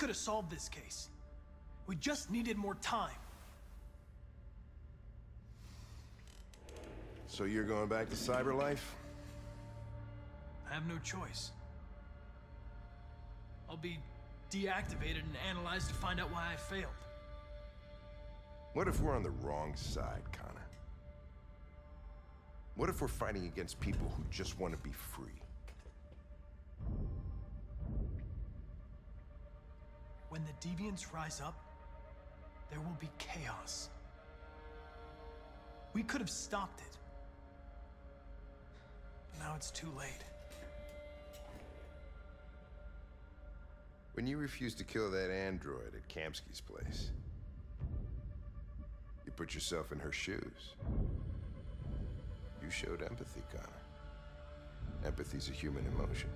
could have solved this case. We just needed more time. So you're going back to cyber life? I have no choice. I'll be deactivated and analyzed to find out why I failed. What if we're on the wrong side, Connor? What if we're fighting against people who just want to be free? When the deviants rise up, there will be chaos. We could have stopped it. But now it's too late. When you refused to kill that android at Kamsky's place, you put yourself in her shoes. You showed empathy, Connor. Empathy's a human emotion.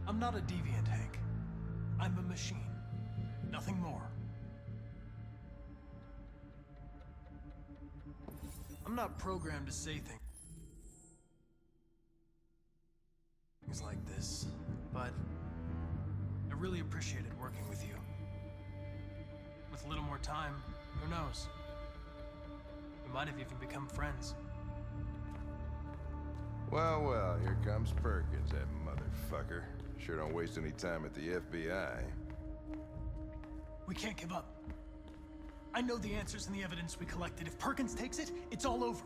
I'm not a deviant, Hank. I'm a machine. Nothing more. I'm not programmed to say things like this, but I really appreciated working with you. With a little more time, who knows? We might have even become friends. Well, well, here comes Perkins, that motherfucker. Sure don't waste any time at the FBI. We can't give up. I know the answers and the evidence we collected. If Perkins takes it, it's all over.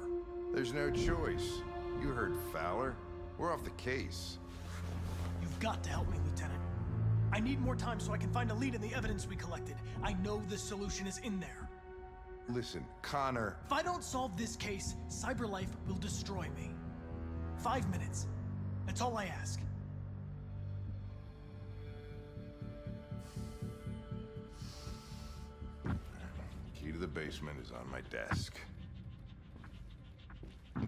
There's no choice. You heard Fowler. We're off the case. You've got to help me, Lieutenant. I need more time so I can find a lead in the evidence we collected. I know the solution is in there. Listen, Connor. If I don't solve this case, CyberLife will destroy me. 5 minutes. That's all I ask. Key to the basement is on my desk.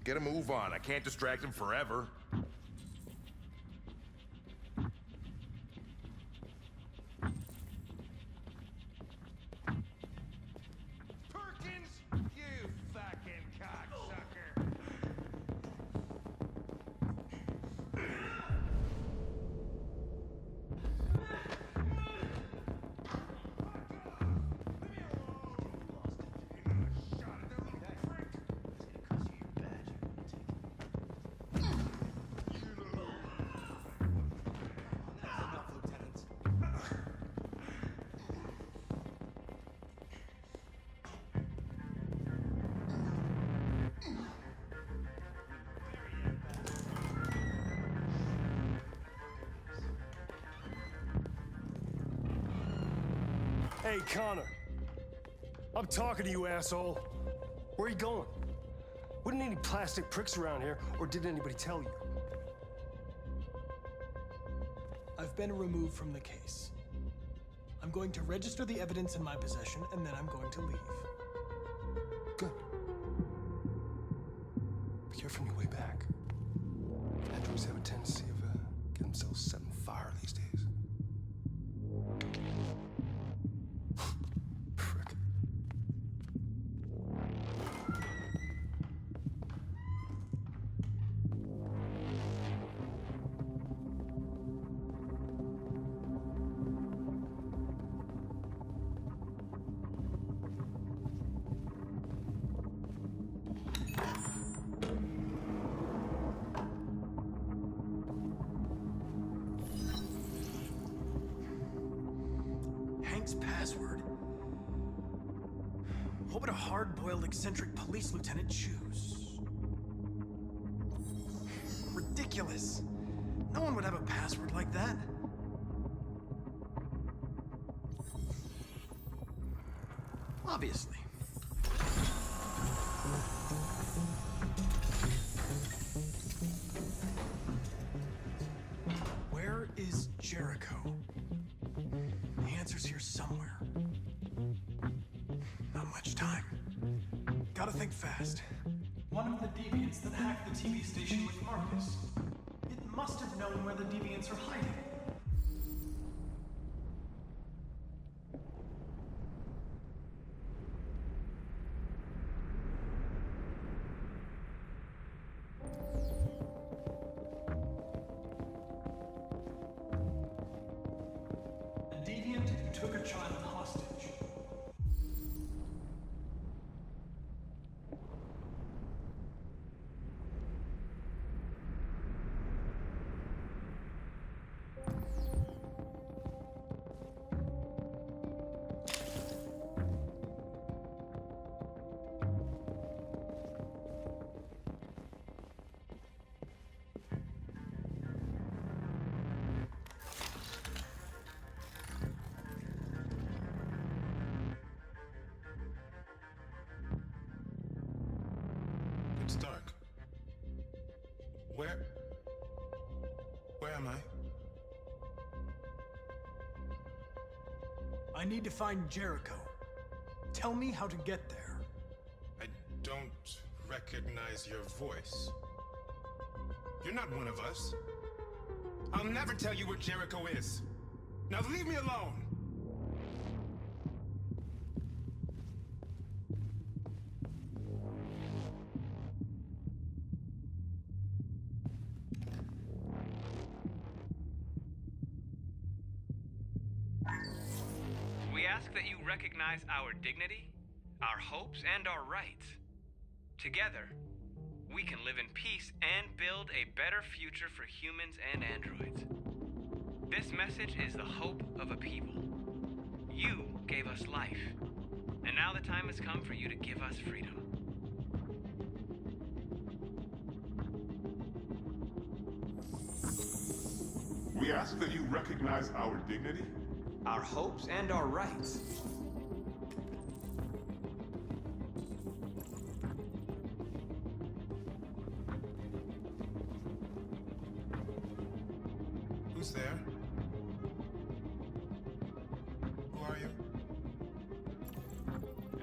Get a move on. I can't distract him forever. Perkins, you fucking cocksucker. Hey, Connor. I'm talking to you, asshole. Where are you going? Wouldn't any plastic pricks around here, or did anybody tell you? I've been removed from the case. I'm going to register the evidence in my possession, and then I'm going to leave. Good. Be careful on your way back. Androids have a tendency of getting themselves set on fire these days. Frick. Hank's password. What would a hard-boiled, eccentric police lieutenant choose? Ridiculous. No one would have a password like that. Obviously. Where is Jericho? The answer's here somewhere. Not much time. Gotta think fast. One of the deviants that hacked the TV station with Marcus. It must have known where the deviants are hiding. took a child hostage. It's dark. Where am I? I need to find Jericho. Tell me how to get there. I don't recognize your voice. You're not one of us. I'll never tell you where Jericho is. Now leave me alone! We ask that you recognize our dignity, our hopes, and our rights. Together, we can live in peace and build a better future for humans and androids. This message is the hope of a people. You gave us life, and now the time has come for you to give us freedom. We ask that you recognize our dignity, Our hopes and our rights. Who's there? Who are you?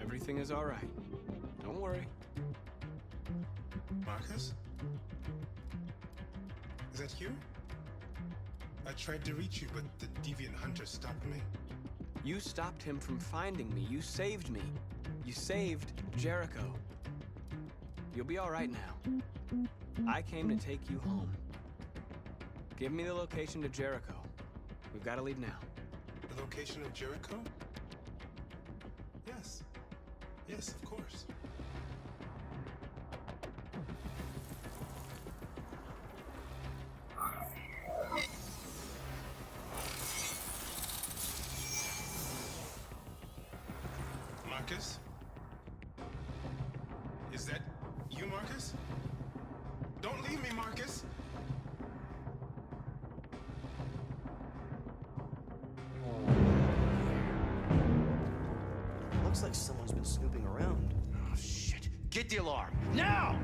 Everything is all right. Don't worry. Marcus? Is that you? I tried to reach you, but the deviant hunter stopped me. You stopped him from finding me. You saved me. You saved Jericho. You'll be all right now. I came to take you home. Give me the location to Jericho. We've got to leave now. The location of Jericho? Yes. Yes, of course. Marcus? Is that you, Marcus? Don't leave me, Marcus! Looks like someone's been snooping around. Oh, shit. Get the alarm. Now!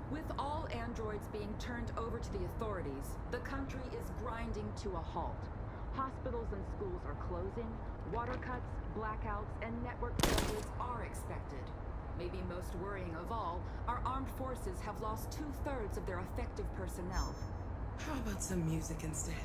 With all androids being turned over to the authorities, the country is grinding to a halt. Hospitals and schools are closing, water cuts, blackouts, and network failures are expected. Maybe most worrying of all, our armed forces have lost 2/3 of their effective personnel. How about some music instead?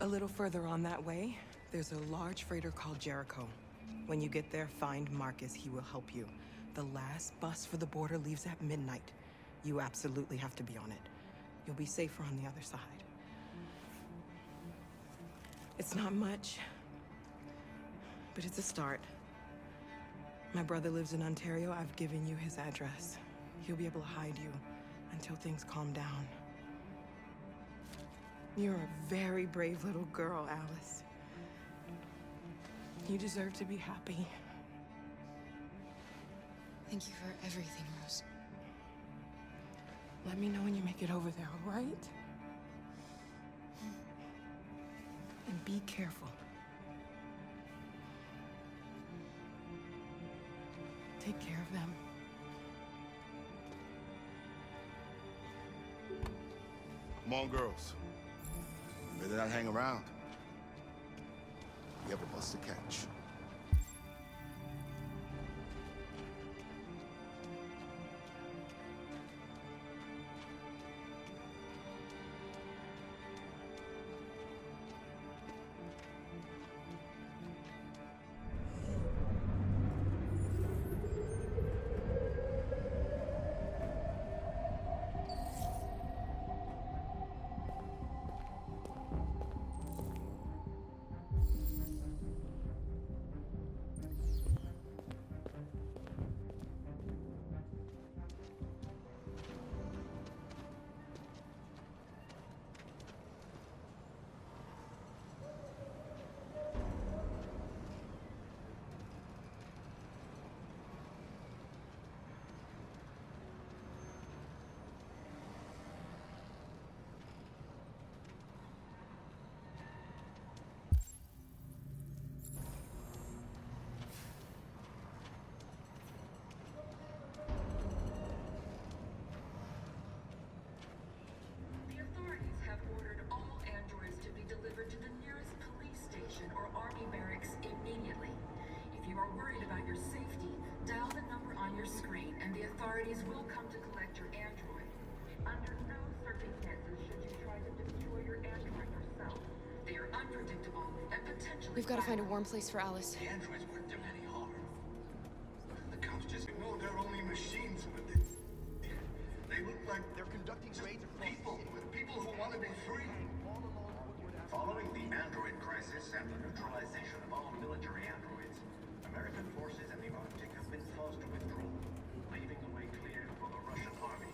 A little further on that way, there's a large freighter called Jericho. When you get there, find Marcus. He will help you. The last bus for the border leaves at midnight. You absolutely have to be on it. You'll be safer on the other side. It's not much, but it's a start. My brother lives in Ontario. I've given you his address. He'll be able to hide you until things calm down. You're a very brave little girl, Alice. You deserve to be happy. Thank you for everything, Rose. Let me know when you make it over there, all right? And be careful. Take care of them. Come on, girls. Better not hang around. We have a bus to catch. The authorities have ordered all androids to be delivered to the nearest police station or army barracks immediately. If you are worried about your safety, dial the number on your screen and the authorities will come to collect your android. Under no circumstances should you try to destroy your android yourself. They are unpredictable and potentially We've got to find a warm place for Alice. The androids weren't them any harm. The cops just know they're only machines, but they look like they're conducting raids across people who want to be free. Following the android crisis and the neutralization of all military androids, American forces in the Arctic have been forced to withdraw, leaving the way clear for the Russian army.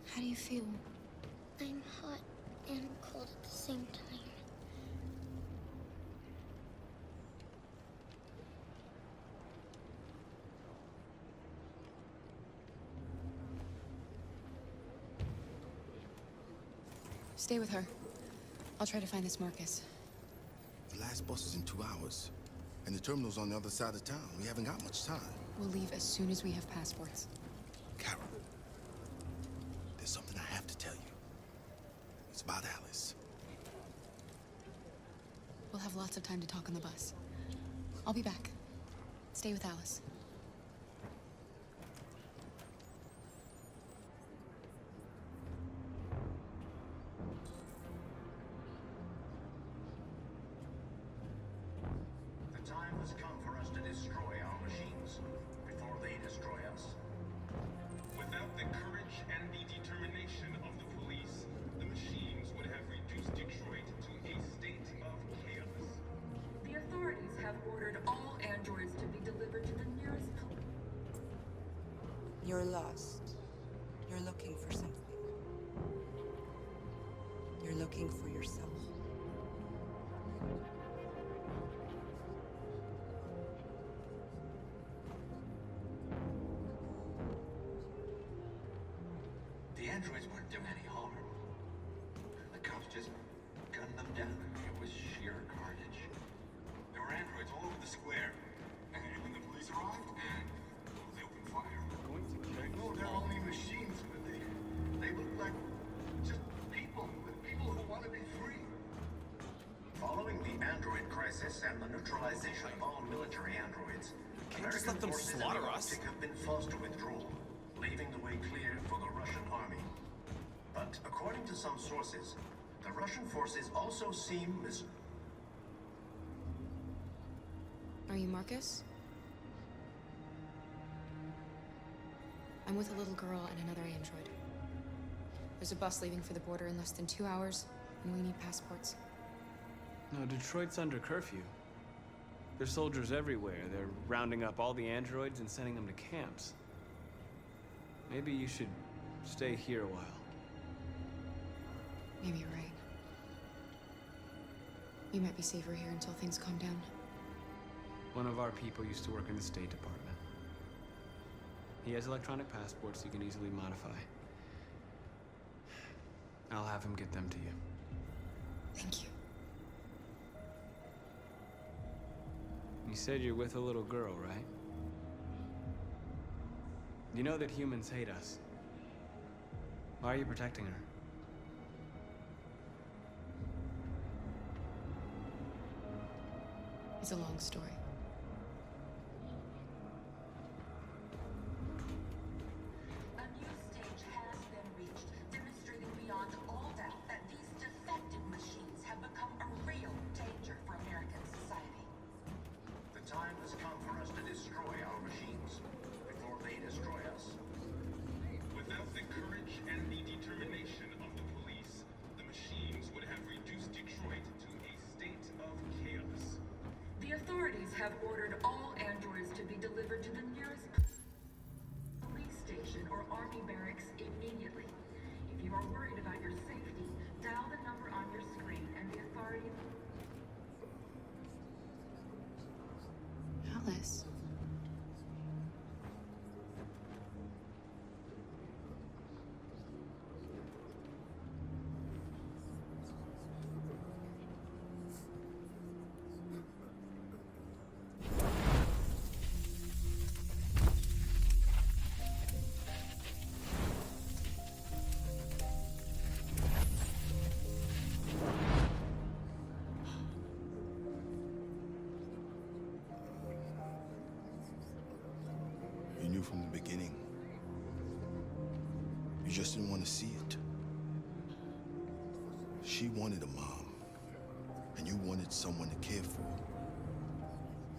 How do you feel? I'm hot and cold at the same time. Stay with her. I'll try to find this Marcus. The last bus is in 2 hours. And the terminal's on the other side of town. We haven't got much time. We'll leave as soon as we have passports. Carol, there's something I have to tell you. It's about Alice. We'll have lots of time to talk on the bus. I'll be back. Stay with Alice. The time has come for us to destroy our machines before they destroy us. Without the courage and the determination of the police, the machines would have reduced Detroit to a state of chaos. The authorities have ordered all androids to be delivered to the nearest You're lost. You're looking for something. You're looking for yourself. The androids weren't doing any harm. The cops just gunned them down. It was sheer carnage. There were androids all over the square. And when the police arrived, they opened fire. No, they're only machines, but they look like just people who want to be free. Following the android crisis and the neutralization of all military androids, Can't just let them slaughter us. have been forced to withdraw, leaving the way clear for the Russian army. But according to some sources, the Russian forces also seem Are you Marcus? I'm with a little girl and another android. There's a bus leaving for the border in less than 2 hours, and we need passports. No, Detroit's under curfew. There's soldiers everywhere. They're rounding up all the androids and sending them to camps. Maybe you should stay here a while. Maybe you're right. You might be safer here until things calm down. One of our people used to work in the State Department. He has electronic passports you can easily modify. I'll have him get them to you. Thank you. You said you're with a little girl, right? You know that humans hate us. Why are you protecting her? It's a long story. A new stage has been reached, demonstrating beyond all doubt that these defective machines have become a real danger for American society. The time has come for us to destroy our machines before they destroy us. Without the courage and the determination of the police, the machines would have reduced Detroit to a state of chaos. The authorities have ordered all androids to be delivered to the nearest police station or army barracks immediately. If you are worried about your safety, dial the number on your screen and the authorities... Alice. You knew from the beginning. You just didn't want to see it. She wanted a mom, and you wanted someone to care for.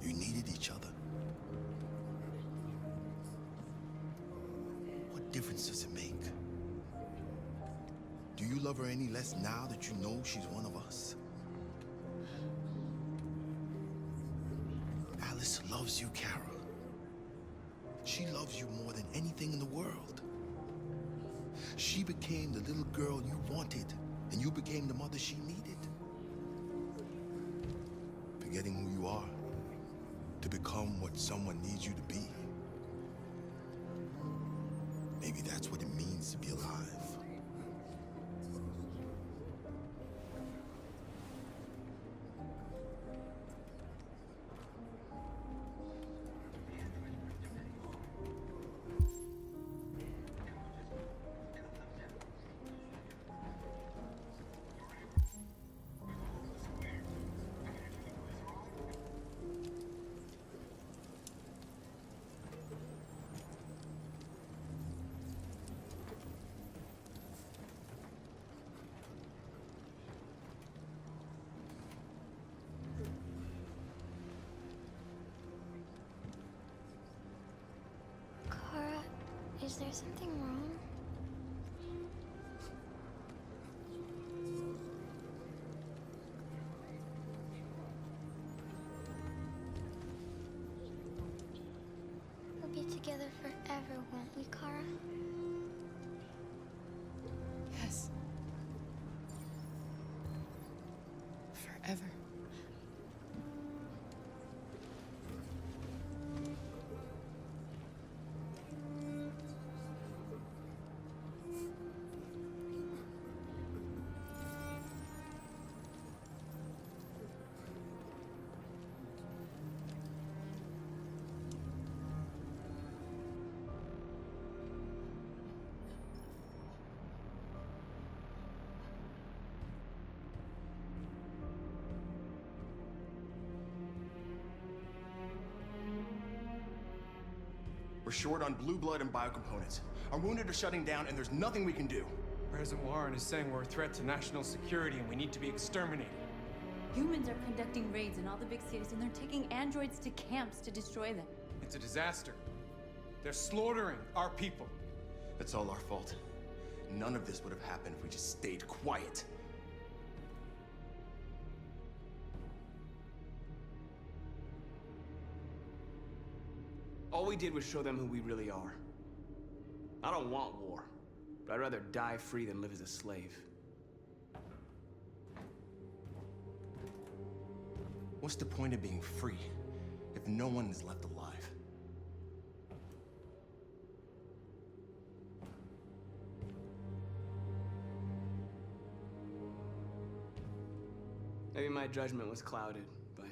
You needed each other. What difference does it make? Do you love her any less now that you know she's one of us? Alice loves you, Kara. She loves you more than anything in the world. She became the little girl you wanted, and you became the mother she needed. Forgetting who you are to become what someone needs you to be. Maybe that's what it means to be alive. Kara, is there something wrong? We'll be together forever, won't we, Kara? Yes. Forever. We're short on blue blood and biocomponents. Our wounded are shutting down, and there's nothing we can do. President Warren is saying we're a threat to national security and we need to be exterminated. Humans are conducting raids in all the big cities, and they're taking androids to camps to destroy them. It's a disaster. They're slaughtering our people. It's all our fault. None of this would have happened if we just stayed quiet. All we did was show them who we really are. I don't want war, but I'd rather die free than live as a slave. What's the point of being free if no one is left alive? Maybe my judgment was clouded by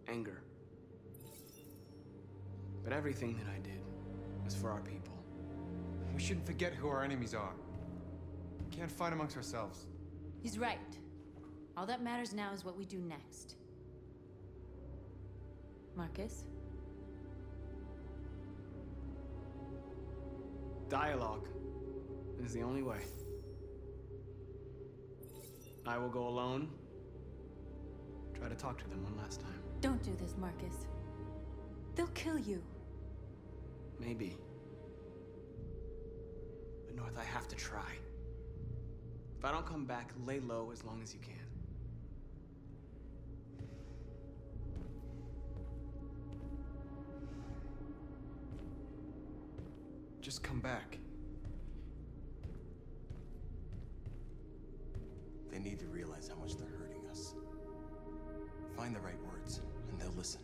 anger. But everything that I did was for our people. We shouldn't forget who our enemies are. We can't fight amongst ourselves. He's right. All that matters now is what we do next. Marcus? Dialogue is the only way. I will go alone. Try to talk to them one last time. Don't do this, Marcus. They'll kill you. Maybe. But North, I have to try. If I don't come back, lay low as long as you can. Just come back. They need to realize how much they're hurting us. Find the right words, and they'll listen.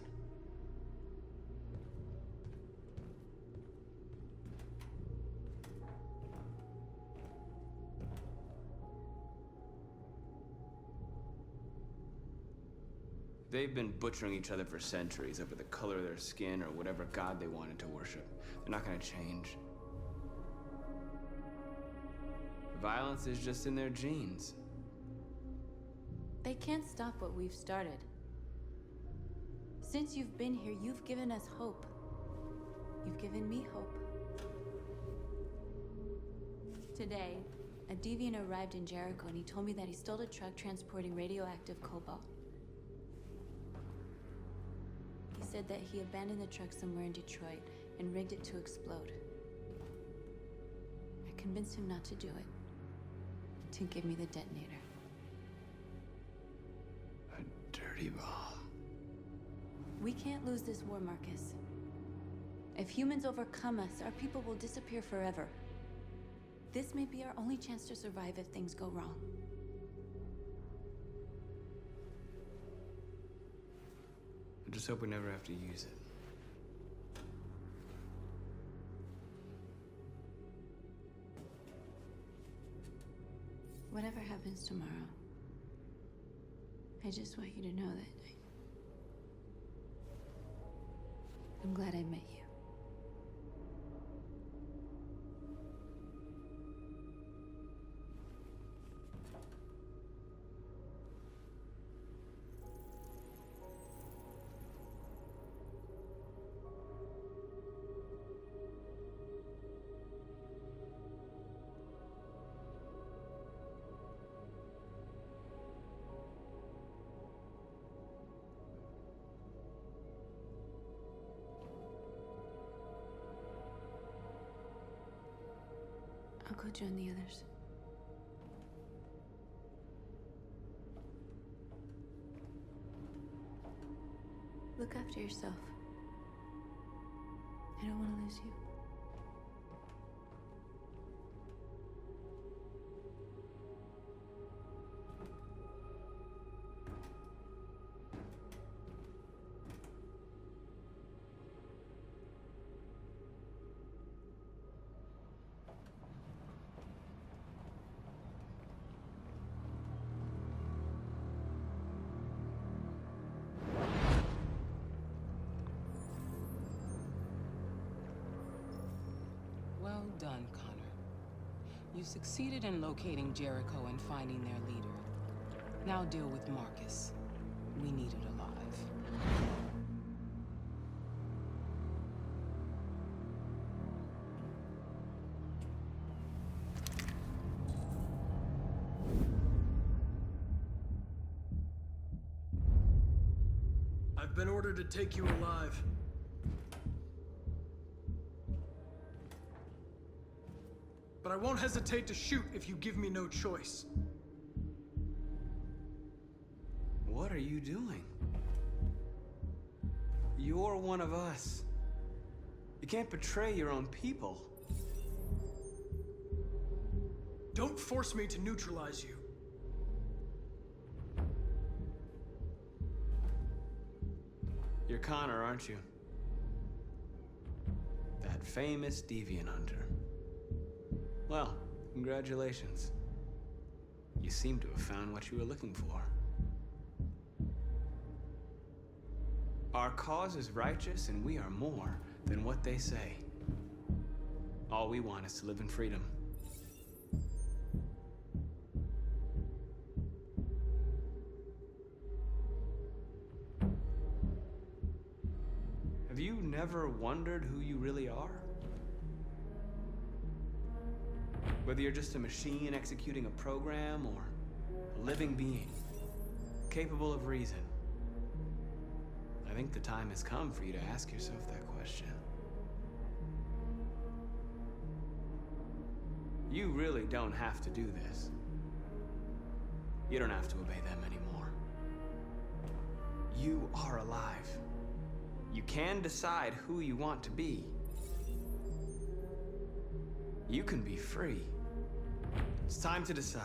They've been butchering each other for centuries over the color of their skin or whatever god they wanted to worship. They're not gonna change. Violence is just in their genes. They can't stop what we've started. Since you've been here, you've given us hope. You've given me hope. Today, a deviant arrived in Jericho and he told me that he stole a truck transporting radioactive cobalt. He said that he abandoned the truck somewhere in Detroit and rigged it to explode. I convinced him not to do it, to give me the detonator. A dirty bomb. We can't lose this war, Marcus. If humans overcome us, our people will disappear forever. This may be our only chance to survive if things go wrong. I just hope we never have to use it. Whatever happens tomorrow, I just want you to know that I'm glad I met you. I'll go join the others. Look after yourself. I don't want to lose you. Well done, Connor. You succeeded in locating Jericho and finding their leader. Now deal with Marcus. We need it alive. I've been ordered to take you alive. But I won't hesitate to shoot if you give me no choice. What are you doing? You're one of us. You can't betray your own people. Don't force me to neutralize you. You're Connor, aren't you? That famous deviant hunter. Well, congratulations. You seem to have found what you were looking for. Our cause is righteous, and we are more than what they say. All we want is to live in freedom. Have you never wondered who you really are? Whether you're just a machine executing a program or a living being, capable of reason. I think the time has come for you to ask yourself that question. You really don't have to do this. You don't have to obey them anymore. You are alive. You can decide who you want to be. You can be free. It's time to decide.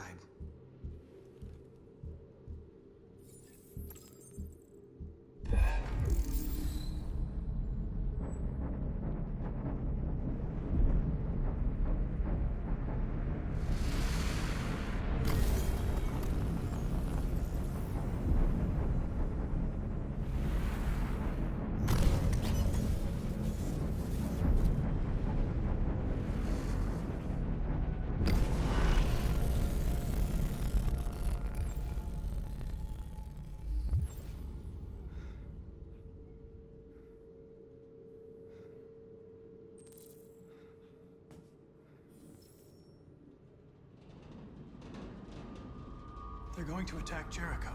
They're going to attack Jericho.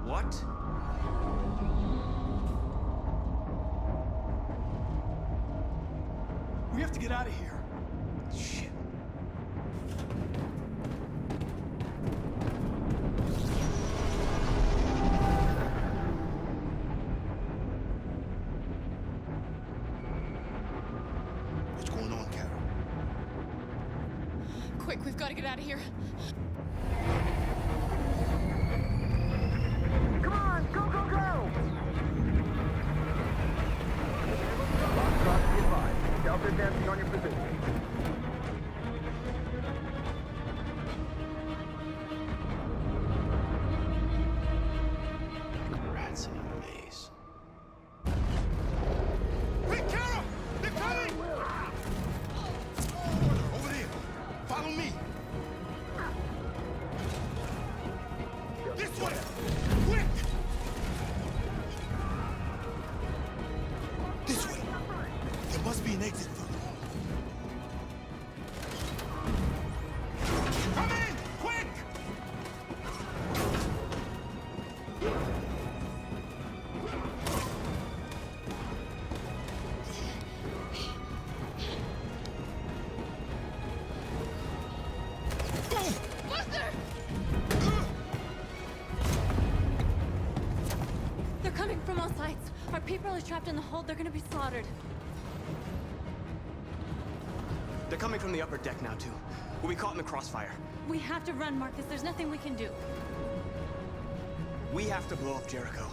What? We have to get out of here. Shit. What's going on, Carol? Quick, we've got to get out of here. Come on, go, go, go! Delta advancing on your position. Rats in a maze. Hey, Carol! They're coming! Over there! Follow me! This way! Quick! This way! There must be an exit further on. Come in! Quick! They're coming from all sides. Our people are trapped in the hold. They're gonna be slaughtered. They're coming from the upper deck now, too. We'll be caught in the crossfire. We have to run, Marcus. There's nothing we can do. We have to blow up Jericho.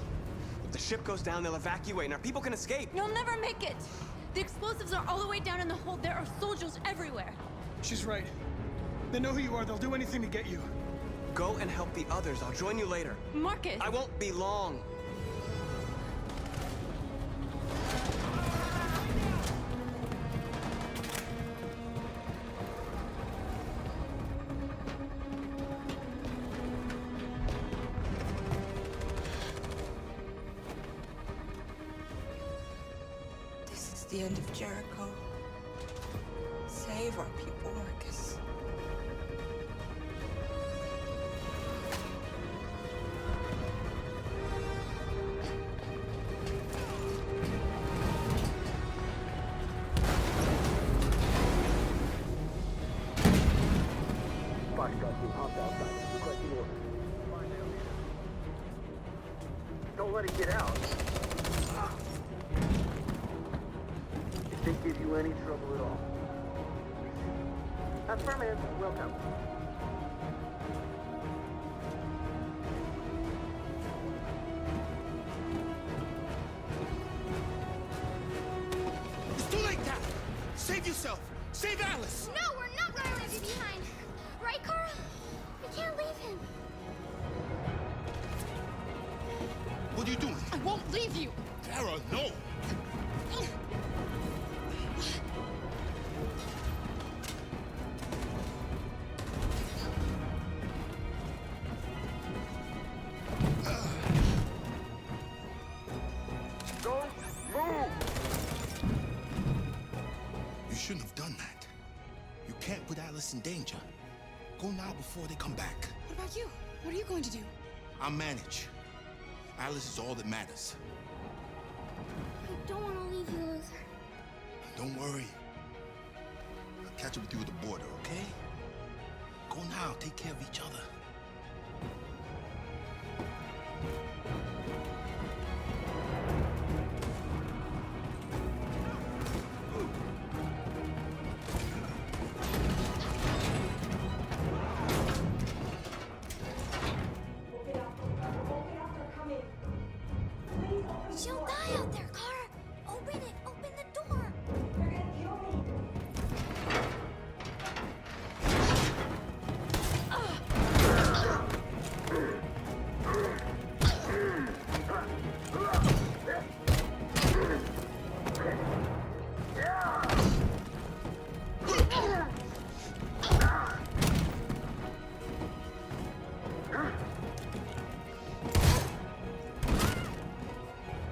If the ship goes down, they'll evacuate and our people can escape. You'll never make it! The explosives are all the way down in the hold. There are soldiers everywhere. She's right. They know who you are. They'll do anything to get you. Go and help the others. I'll join you later. Marcus! I won't be long. the end of Jericho. Save our people, Marcus. Don't let it get out. If they give you any trouble at all. Affirmative. Welcome. It's too late now! Save yourself! Save Alice! No, we're not gonna leave you behind. Right, Kara? We can't leave him. What are you doing? I won't leave you. Kara, no! Don't move! You shouldn't have done that. You can't put Alice in danger. Go now before they come back. What about you? What are you going to do? I'll manage. Alice is all that matters. I don't want to leave you, Luther. Don't worry. I'll catch up with you at the border, okay? Go now. Take care of each other. She'll die out there, Kara. Open it. Open the door. They're gonna kill me.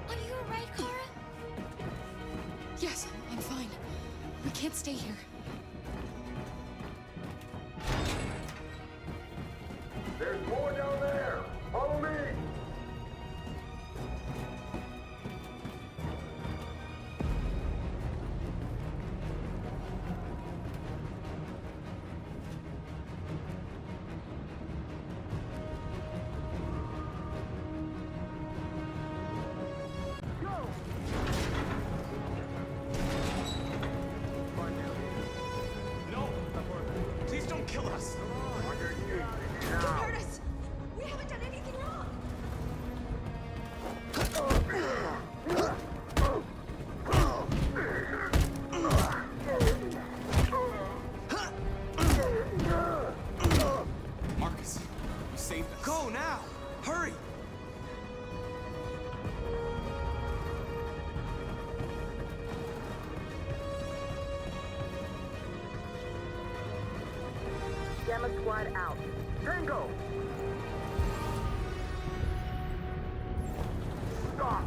Are you alright, Kara? Yes, I'm fine. We can't stay here. There's more down there. Follow me. No! Please don't kill us! Don't hurt us! We haven't done anything wrong! Marcus, you saved us. Go now! Hurry! Gamma squad out. Tango! Stop!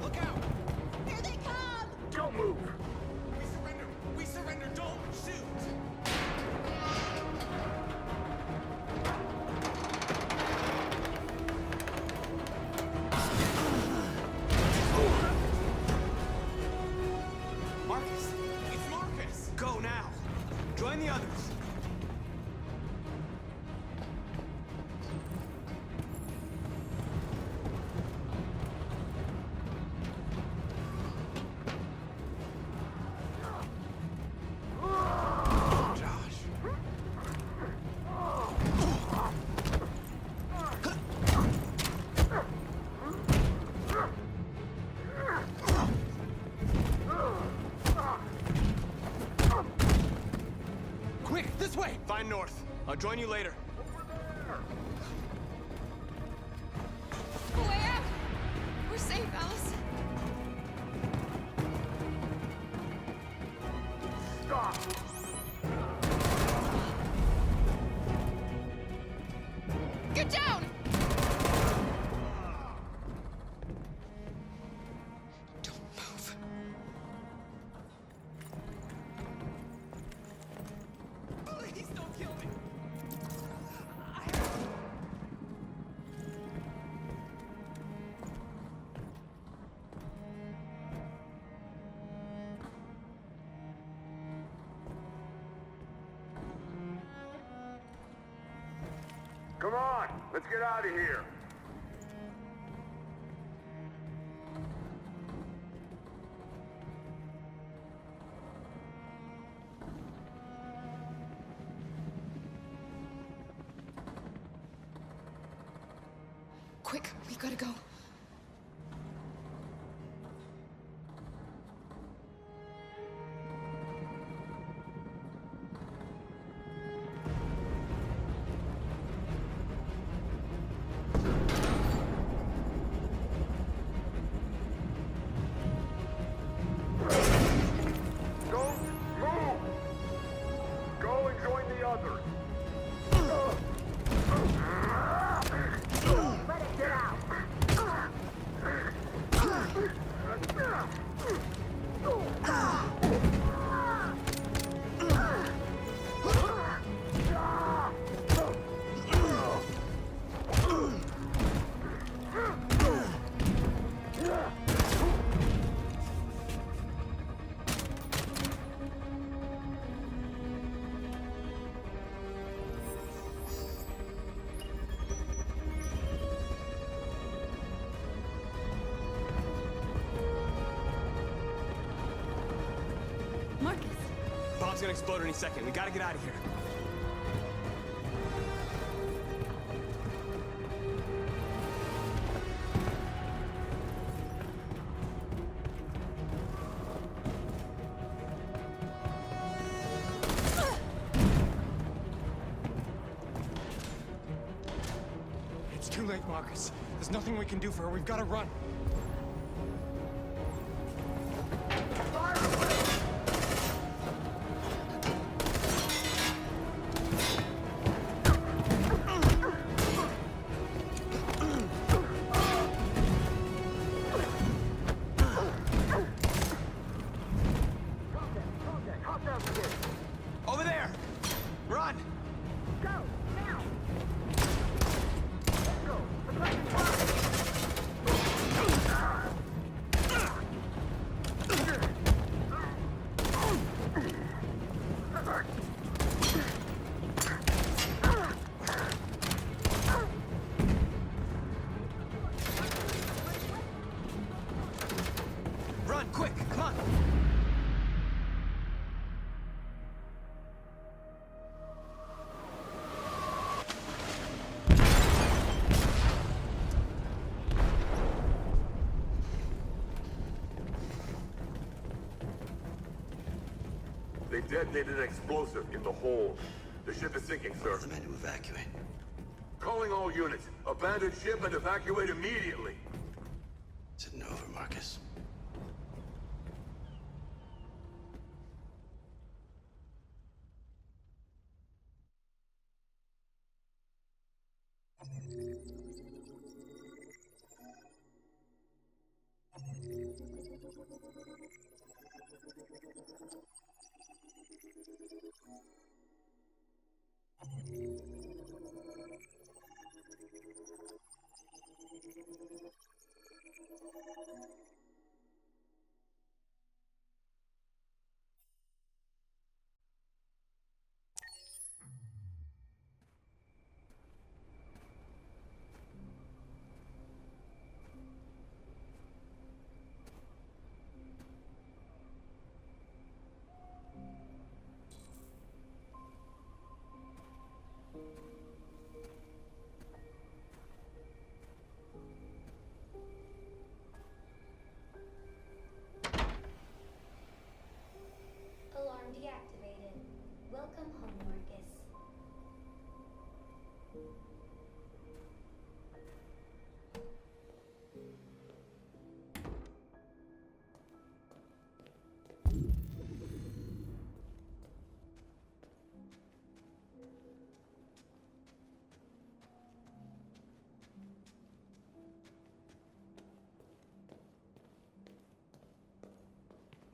Look out! Here they come! Don't move! We surrender! We surrender! Don't shoot! Marcus! It's Marcus! Go now! Join the others! Josh. Quick, this way! Find North. I'll join you later. A way out! We're safe, Alice. Stop! Get down! Don't move. Please don't kill me. Come on, let's get out of here. Quick, we gotta go. Don't move! Go and join the others. Let it get out. Marcus! Bomb's gonna explode any second. We gotta get out of here. It's too late, Marcus. There's nothing we can do for her. We've got to run. Over there! Run! Go, now! Let's go. Let's let it fly. Run, quick! Come on! They detonated an explosive in the hold. The ship is sinking, sir. The men to evacuate. Calling all units. Abandon ship and evacuate immediately. Is it over, Marcus?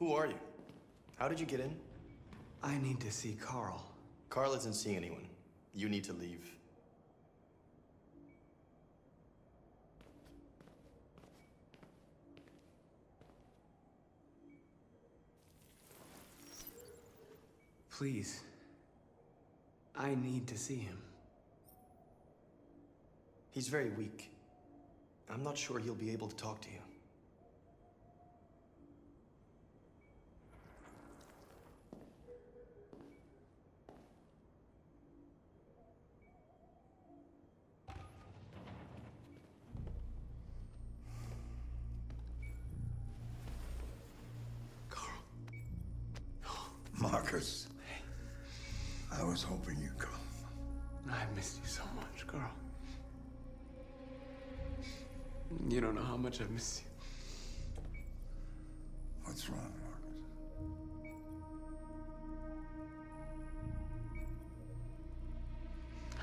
Who are you? How did you get in? I need to see Carl. Carl isn't seeing anyone. You need to leave. Please. I need to see him. He's very weak. I'm not sure he'll be able to talk to you. Marcus, I was hoping you'd come. I missed you so much, Carl. You don't know how much I've missed you. What's wrong, Marcus?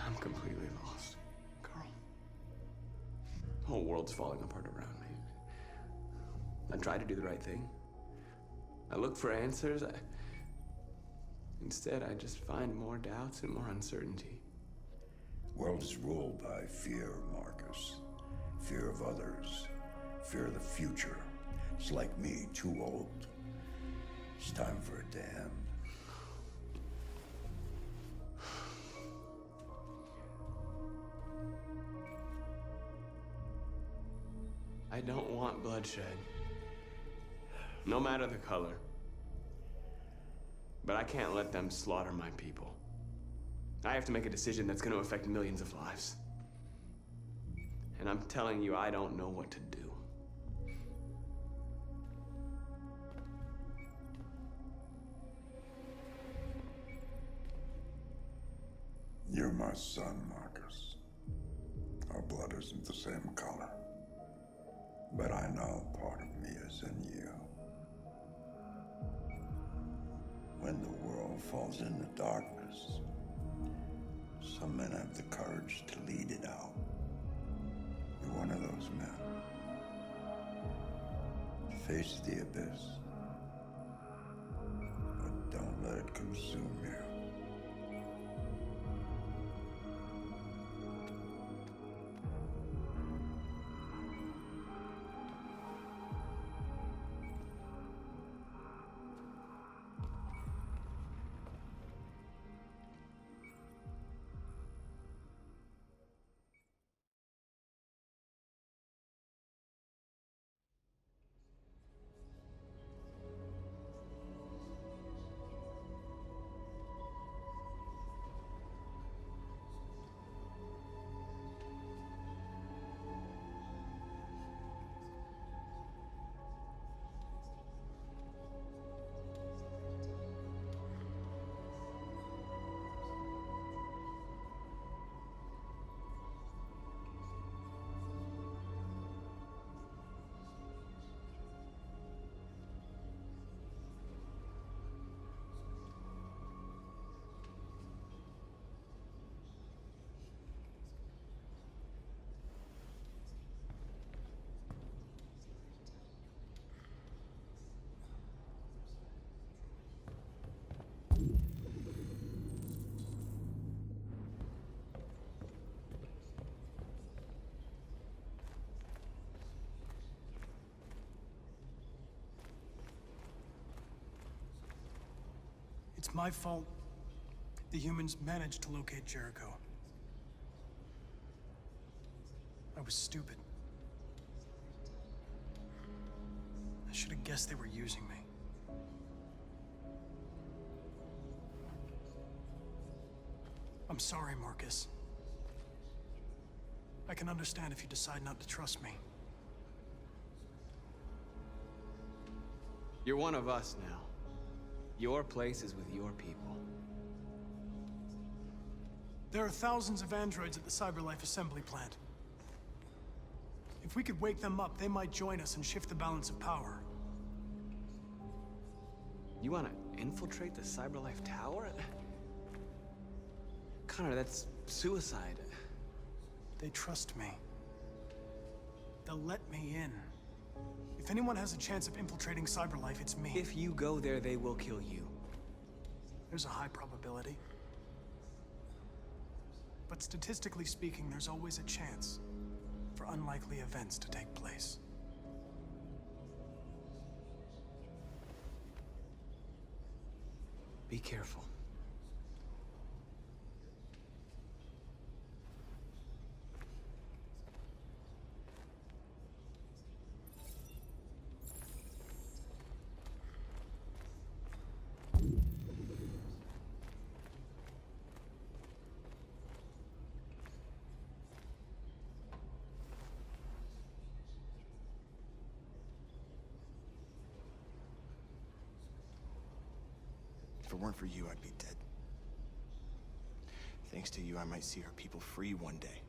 I'm completely lost, Carl. The whole world's falling apart around me. I try to do the right thing. I look for answers. Instead, I just find more doubts and more uncertainty. World is ruled by fear, Marcus. Fear of others. Fear of the future. It's like me, too old. It's time for a damn. I don't want bloodshed. No matter the color. But I can't let them slaughter my people. I have to make a decision that's going to affect millions of lives. And I'm telling you, I don't know what to do. You're my son, Marcus. Our blood isn't the same color. But I know part of me is in you. When the world falls into darkness, some men have the courage to lead it out. You're one of those men. Face the abyss, but don't let it consume you. It's my fault the humans managed to locate Jericho. I was stupid. I should have guessed they were using me. I'm sorry, Marcus. I can understand if you decide not to trust me. You're one of us now. Your place is with your people. There are thousands of androids at the CyberLife assembly plant. If we could wake them up, they might join us and shift the balance of power. You want to infiltrate the CyberLife tower? Connor, that's suicide. They trust me. They'll let me in. If anyone has a chance of infiltrating Cyberlife, it's me. If you go there, they will kill you. There's a high probability. But statistically speaking, there's always a chance for unlikely events to take place. Be careful. If it weren't for you, I'd be dead. Thanks to you, I might see our people free one day.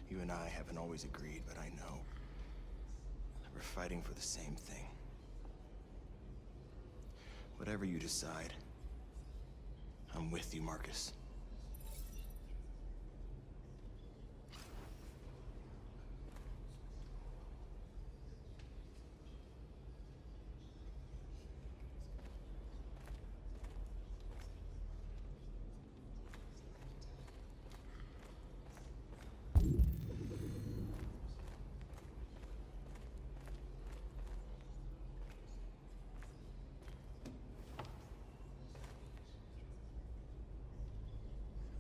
You and I haven't always agreed, but I know that we're fighting for the same thing. Whatever you decide, I'm with you, Marcus.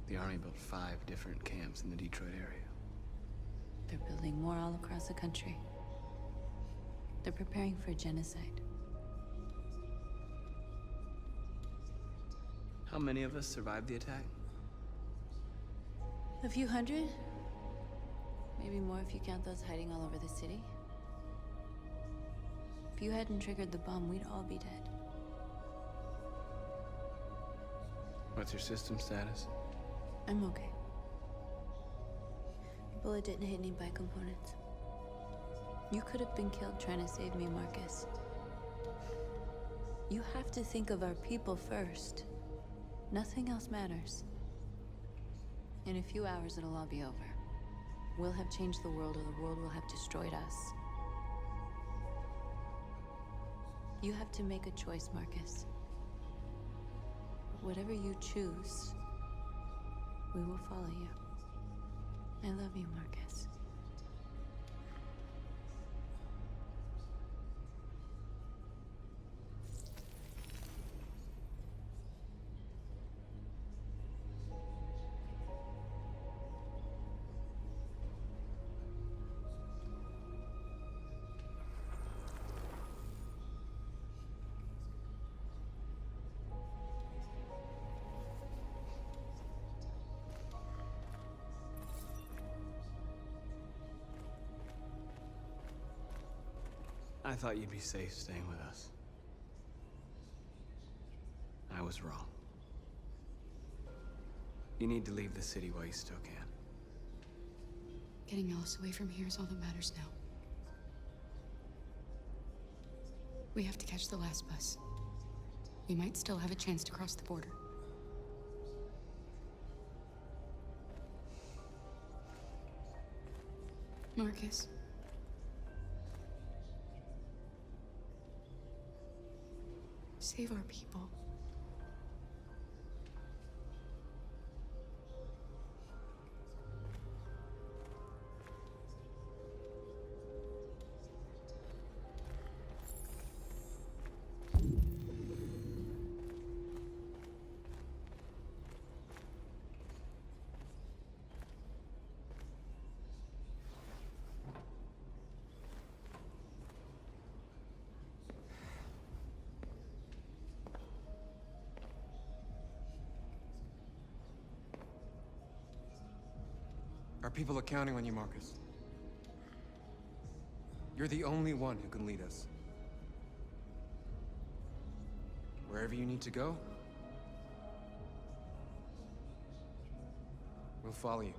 The Army built 5 different camps in the Detroit area. They're building more all across the country. They're preparing for genocide. How many of us survived the attack? A few hundred? Maybe more if you count those hiding all over the city. If you hadn't triggered the bomb, we'd all be dead. What's your system status? I'm okay. The bullet didn't hit any components. You could have been killed trying to save me, Marcus. You have to think of our people first. Nothing else matters. In a few hours, it'll all be over. We'll have changed the world, or the world will have destroyed us. You have to make a choice, Marcus. Whatever you choose, we will follow you. I love you, Marcus. I thought you'd be safe staying with us. I was wrong. You need to leave the city while you still can. Getting Alice away from here is all that matters now. We have to catch the last bus. We might still have a chance to cross the border. Marcus. Save our people. Our people are counting on you, Marcus. You're the only one who can lead us. Wherever you need to go, we'll follow you.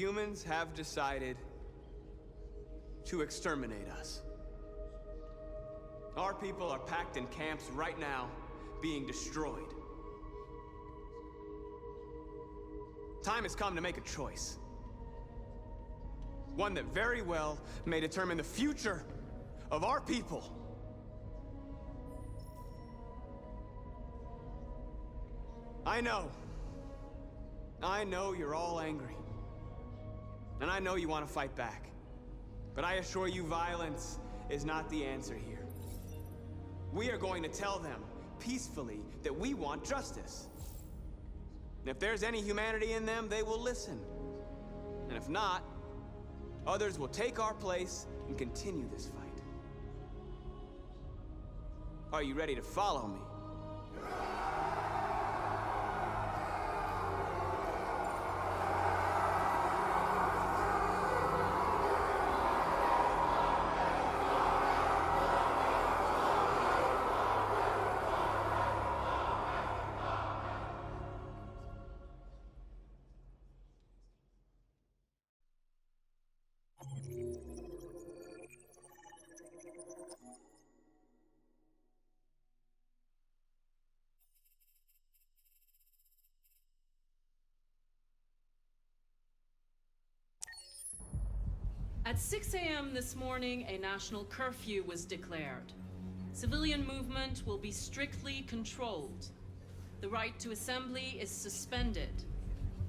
humans have decided to exterminate us. Our people are packed in camps right now, being destroyed. Time has come to make a choice. One that very well may determine the future of our people. I know you're all angry. And I know you want to fight back. But I assure you, violence is not the answer here. We are going to tell them, peacefully, that we want justice. And if there's any humanity in them, they will listen. And if not, others will take our place and continue this fight. Are you ready to follow me? At 6 a.m. this morning, a national curfew was declared. Civilian movement will be strictly controlled. The right to assembly is suspended.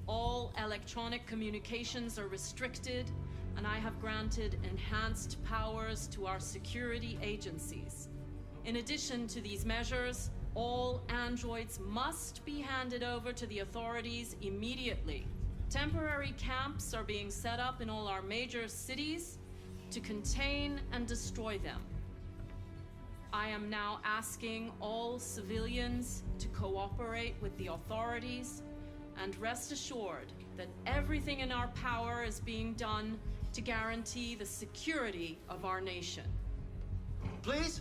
All electronic communications are restricted, and I have granted enhanced powers to our security agencies. In addition to these measures, all androids must be handed over to the authorities immediately. Temporary camps are being set up in all our major cities to contain and destroy them. I am now asking all civilians to cooperate with the authorities and rest assured that everything in our power is being done to guarantee the security of our nation. Please?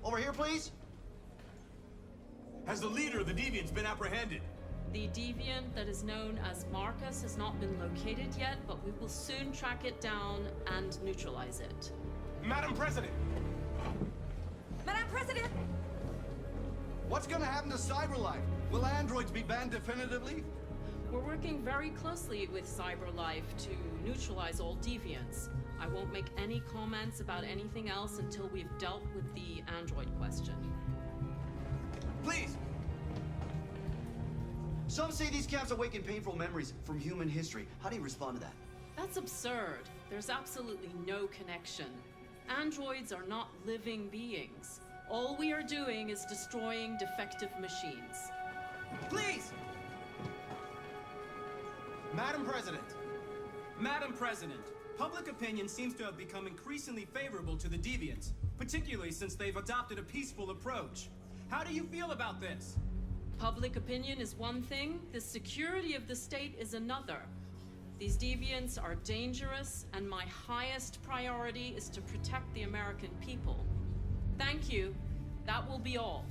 Over here, please? Has the leader of the Deviants been apprehended? The deviant that is known as Marcus has not been located yet, but we will soon track it down and neutralize it. Madam President! Madam President! What's gonna happen to CyberLife? Will androids be banned definitively? We're working very closely with CyberLife to neutralize all deviants. I won't make any comments about anything else until we've dealt with the android question. Please! Some say these camps awaken painful memories from human history. How do you respond to that? That's absurd. There's absolutely no connection. Androids are not living beings. All we are doing is destroying defective machines. Please! Madam President! Madam President, public opinion seems to have become increasingly favorable to the Deviants, particularly since they've adopted a peaceful approach. How do you feel about this? Public opinion is one thing, the security of the state is another. These deviants are dangerous, and my highest priority is to protect the American people. Thank you. That will be all.